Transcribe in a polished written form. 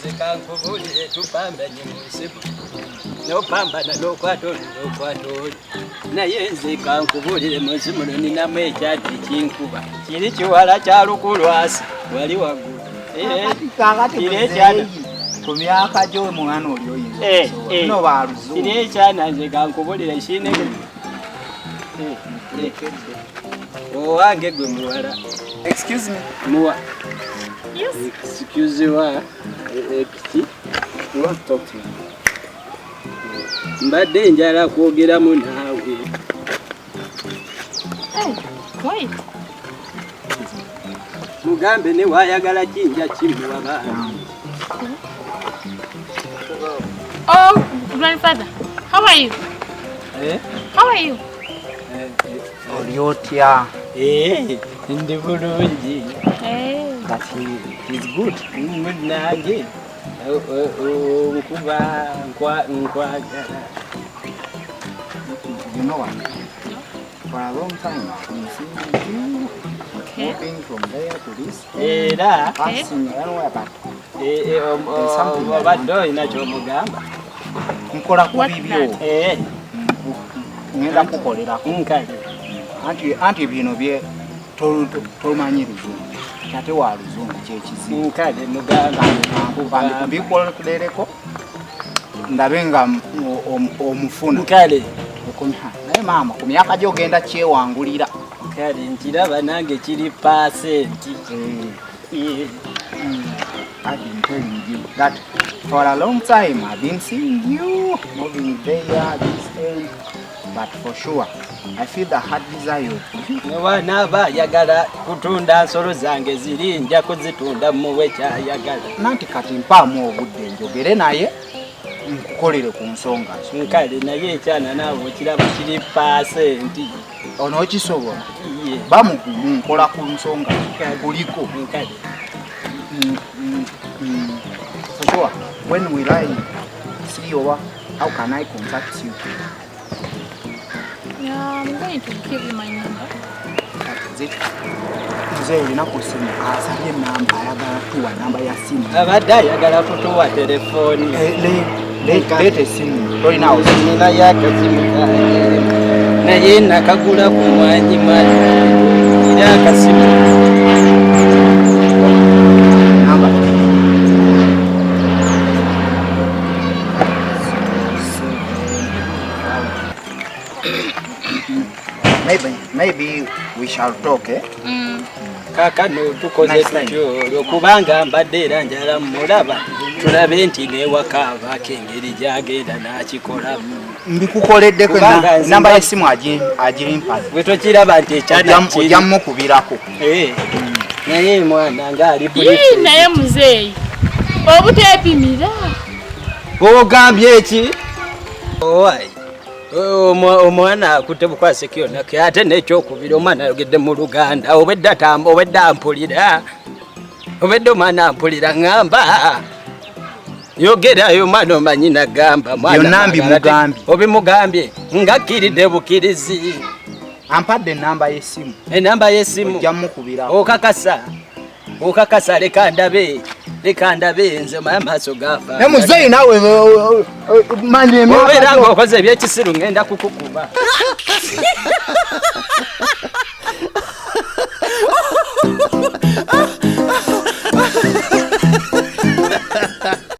Zikankubulire tupambanye musibu nopambana nokwatoli naye zikankubulire musimu ninamu ekyati kinkuba kiri kiwala kya lukulwasi wali waggulu ku myaka gy'omwana oli oyinza baluzungu kiri ekyana nze kankubulire kinege owange gwe muwala. Excuse me. Muwa. Yes. Excuse me. You want to talk to me? Mbadde njala kwogeramu naawe. Hey, why? Mugambe ne wayagala kinja kimuwa baana. Oh, grandfather, how are you? How are you? Olyotya? Ndi bulungi. But he is good. Nange. Nkuba nkwagala. You know what? For a long time, we've seen you moving from there to this. Passing anywhere, but there's something that nkola ku bibyo. Ngenda kukolerako. Anti bino bye tomanyi luzungu. Ate wa luzungu kyekizibu. Nkale mugamba mbikolereko ndabe nga omufuna. Nkale. Naye maama ku myaka gy'ogenda kyewangulira. Kale nkiraba nange kiri pasenti. I've been telling you that for a long time I've been seeing you moving there, this end, but for sure I feel the heart desire. Naba yagala kutunda nsolo zange ziri nja kuzitunda muwe kyayagala. Nanti kati mpaamu obudde njogere naye nkukolere ku nsonga zo. Nkale naye ekyana naawe okiraba kiri pasenti. Ono kisobola. Bamukola ku nsonga kuliko. Nkale. For sure, when we lie, see over, how can I contact you? Yeah, I'm going to give you my number. That's it. Mzee unaposema asabye namba ayagala tuwa namba ya simu. Abadde ayagala kutuwa telefoni. Lete simu. Toyi nawo nina yakasimu kange. Naye nakagula ku mwanyi mali. Ira akasimu. Maybe we shall talk, eh? Kaka no tukoze tutyo kubanga mbadde era njala mulaba tulabe nti ne wakava kengeri jagenda nakikola mbikukoleddeko namba ya simu agirimpa bwe tokiraba nti ekyana ojammu kubirako naye mwana ngali naye muzeeyi obuteepimira ogambye eki owai omwana akutebukwase kyonna ate nekyokubira omwana ayogedde mu Luganda obedde ampulira obedde omwana ampulira ngamba yogerayo mwana omanyi nagamba obimugambye ngakkiridde bukirizi ampadde enamba y'essimu ojjamukubirako okakasa leka ndabe nze maaso gafa muzeeyi nawe obeera ng'okoze ebyekisiru ngenda kukukuba